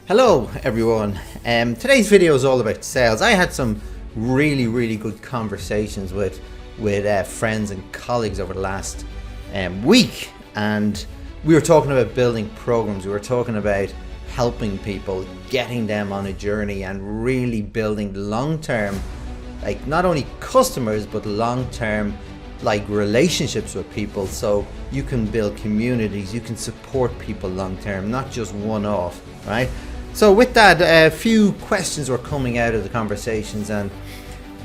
Hello everyone. Today's video is all about sales. I had some really good conversations with friends and colleagues over the last week, and we were talking about building programs. We were talking about helping people, getting them on a journey, and really building long-term, like not only customers but long-term like relationships with people, so you can build communities, you can support people long-term, not just one-off, right? So with that, a few questions were coming out of the conversations, and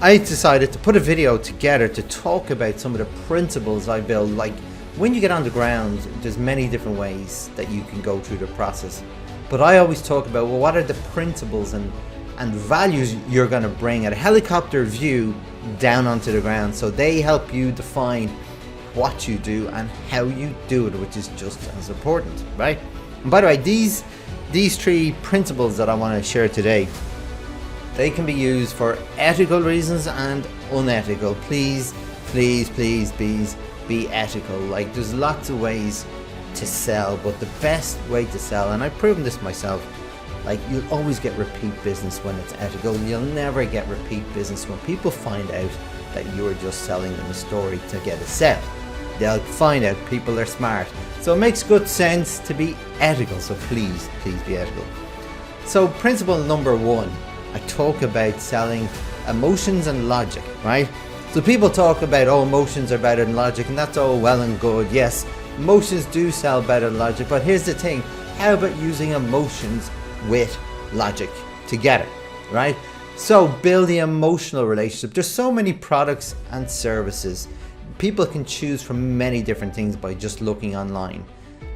I decided to put a video together to talk about some of the principles I build. Like when you get on the ground, there's many different ways that you can go through the process, but I always talk about, well, what are the principles and values you're going to bring at a helicopter view down onto the ground, so they help you define what you do and how you do it, which is just as important, right? And by the way, these three principles that I want to share today, they can be used for ethical reasons and unethical. Please be ethical. Like, there's lots of ways to sell, but the best way to sell, and I've proven this myself, like, you'll always get repeat business when it's ethical. You'll never get repeat business when people find out that you're just selling them a story to get a sale. They'll find out people are smart. So it makes good sense to be ethical. So please be ethical. So principle number one, I talk about selling emotions and logic, right? So people talk about, oh, emotions are better than logic, and that's all well and good. Yes, emotions do sell better than logic, but here's the thing. How about using emotions with logic together, right? So build the emotional relationship. There's so many products and services. People can choose from many different things by just looking online.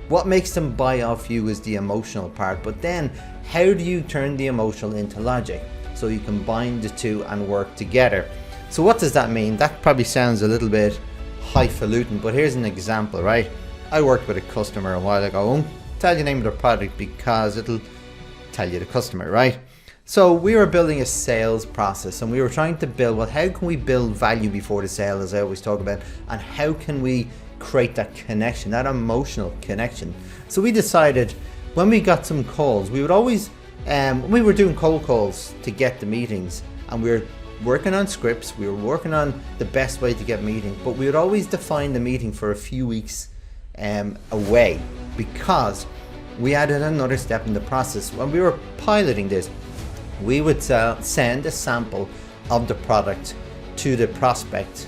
What makes them buy off you is the emotional part, but then how do you turn the emotional into logic so you can bind the two and work together? So what does that mean? That probably sounds a little bit highfalutin, but here's an example, right? I worked with a customer a while ago. I won't tell you the name of the product because it'll tell you the customer, right? So we were building a sales process, and we were trying to build, well, how can we build value before the sale, as I always talk about, and how can we create that connection, that emotional connection? So we decided, when we got some calls, we would always, we were doing cold calls to get the meetings, and we were working on scripts, we were working on the best way to get meetings, but we would always define the meeting for a few weeks away, because we added another step in the process. When we were piloting this, we would send a sample of the product to the prospect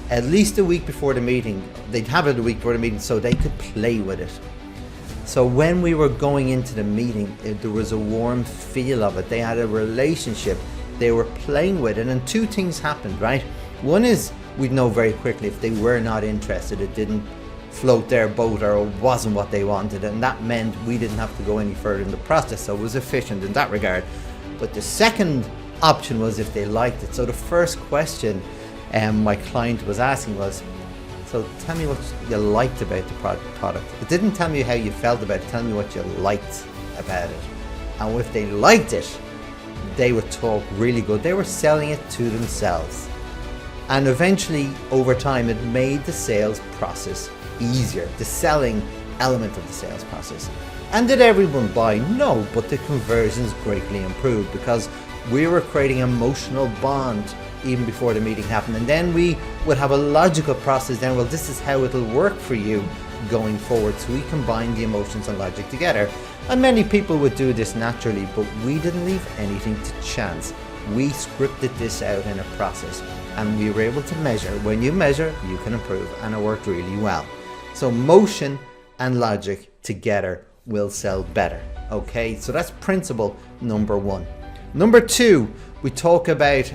at least a week before the meeting. They'd have it a week before the meeting so they could play with it. So when we were going into the meeting, there was a warm feel of it. They had a relationship. They were playing with it, and two things happened, right? One is we'd know very quickly if they were not interested, it didn't float their boat or it wasn't what they wanted, and that meant we didn't have to go any further in the process, so it was efficient in that regard. But the second option was if they liked it. So the first question my client was asking was, so tell me what you liked about the product. It didn't tell me how you felt about it, tell me what you liked about it. And if they liked it, they would talk really good. They were selling it to themselves. And eventually, over time, it made the sales process easier, the selling element of the sales process. And did everyone buy? No, but the conversions greatly improved because we were creating an emotional bond even before the meeting happened. And then we would have a logical process then, well, this is how it'll work for you going forward. So we combine the emotions and logic together. And many people would do this naturally, but we didn't leave anything to chance. We scripted this out in a process, and we were able to measure. When you measure, you can improve, and it worked really well. So motion and logic together will sell better. Okay, so that's principle number one. Number two, we talk about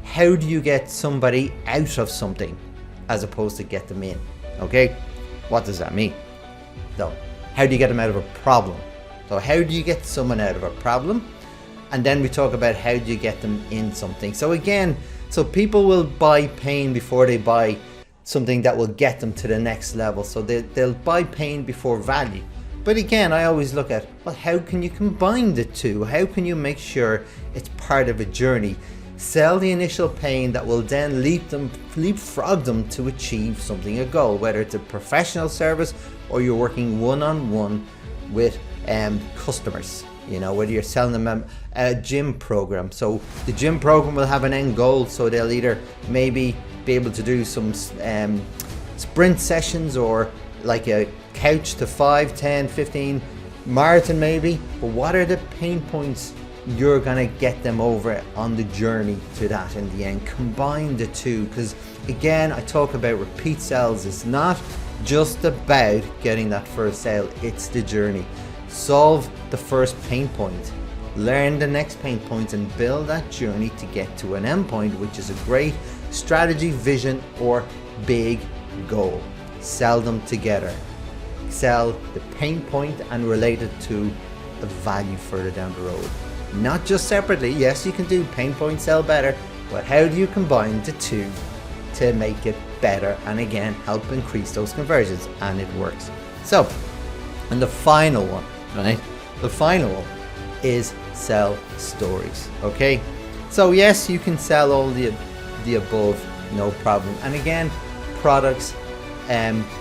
how do you get somebody out of something as opposed to get them in. Okay, what does that mean? So how do you get them out of a problem? So how do you get someone out of a problem? And then we talk about how do you get them in something. So again, so people will buy pain before they buy something that will get them to the next level. So they'll buy pain before value. But again, I always look at, well, how can you combine the two? How can you make sure it's part of a journey? Sell the initial pain that will then leapfrog them to achieve something, a goal, whether it's a professional service or you're working one-on-one with customers. Whether you're selling them a gym program. So the gym program will have an end goal, so they'll either maybe be able to do some sprint sessions, or like a couch to 5, 10, 15 marathon maybe. But what are the pain points you're gonna get them over on the journey to that in the end? Combine the two, because again, I talk about repeat sales. It's not just about getting that first sale, it's the journey. Solve the first pain point, learn the next pain point, and build that journey to get to an end point, which is a great strategy, vision, or big goal. Sell them together. Sell the pain point and relate it to the value further down the road. Not just separately. Yes, you can do pain point, sell better, but how do you combine the two to make it better and again help increase those conversions? And it works. So, and the final one, right? The final one is sell stories. Okay, so yes, you can sell all the above, no problem. And again, products,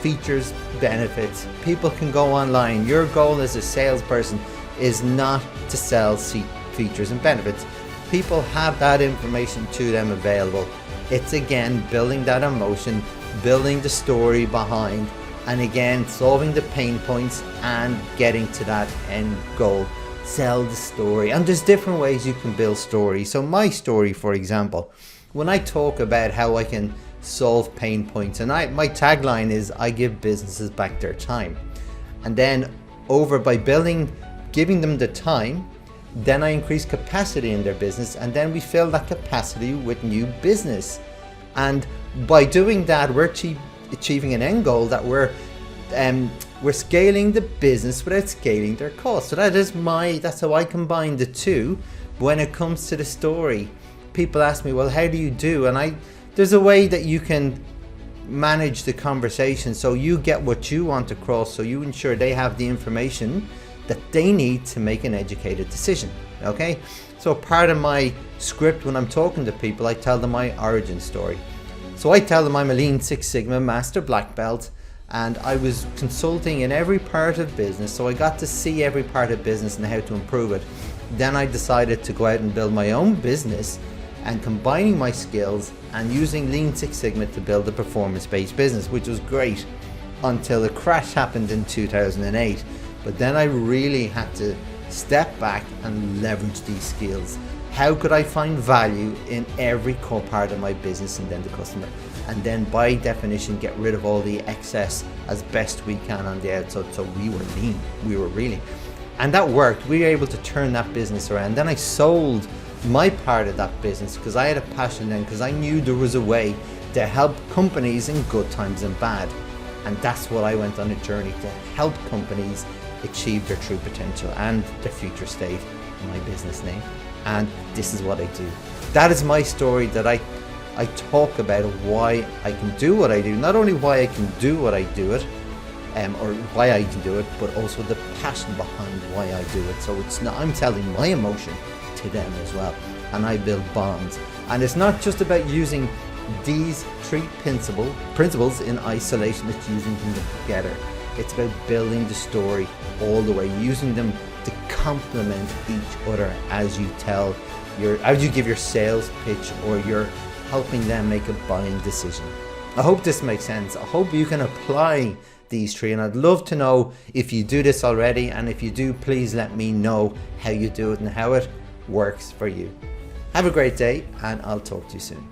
features, benefits. People can go online. Your goal as a salesperson is not to sell features and benefits. People have that information to them available. It's again building that emotion, building the story behind, and again solving the pain points and getting to that end goal. Sell the story. And there's different ways you can build stories. So my story, for example, when I talk about how I can solve pain points, and my tagline is I give businesses back their time. And then by giving them the time, then I increase capacity in their business, and then we fill that capacity with new business. And by doing that, we're achieving an end goal that we're scaling the business without scaling their costs. So that's how I combine the two when it comes to the story. People ask me, well, how do you do? And there's a way that you can manage the conversation so you get what you want across, so you ensure they have the information that they need to make an educated decision. Okay, so part of my script when I'm talking to people, I tell them my origin story. So I tell them I'm a Lean Six Sigma Master Black Belt, and I was consulting in every part of business, so I got to see every part of business and how to improve it. Then I decided to go out and build my own business, and combining my skills and using Lean Six Sigma to build a performance-based business, which was great until the crash happened in 2008. But then I really had to step back and leverage these skills. How could I find value in every core part of my business and then the customer? And then by definition, get rid of all the excess as best we can on the outside. So we were lean, we were really. And that worked. We were able to turn that business around. Then I sold my part of that business because I had a passion then, because I knew there was a way to help companies in good times and bad. And that's what I went on a journey to help companies achieve their true potential and their future state, my business name. And this is what I do. That is my story that I talk about why I can do what I do. Not only why I can do what I do it, or why I can do it, but also the passion behind why I do it. So it's not, I'm telling my emotion to them as well. And I build bonds. And it's not just about using these three principles in isolation, it's using them together. It's about building the story all the way, using them to complement each other as you give your sales pitch, or you're helping them make a buying decision. I hope this makes sense. I hope you can apply these three, and I'd love to know if you do this already, and if you do, please let me know how you do it and how it works for you. Have a great day, and I'll talk to you soon.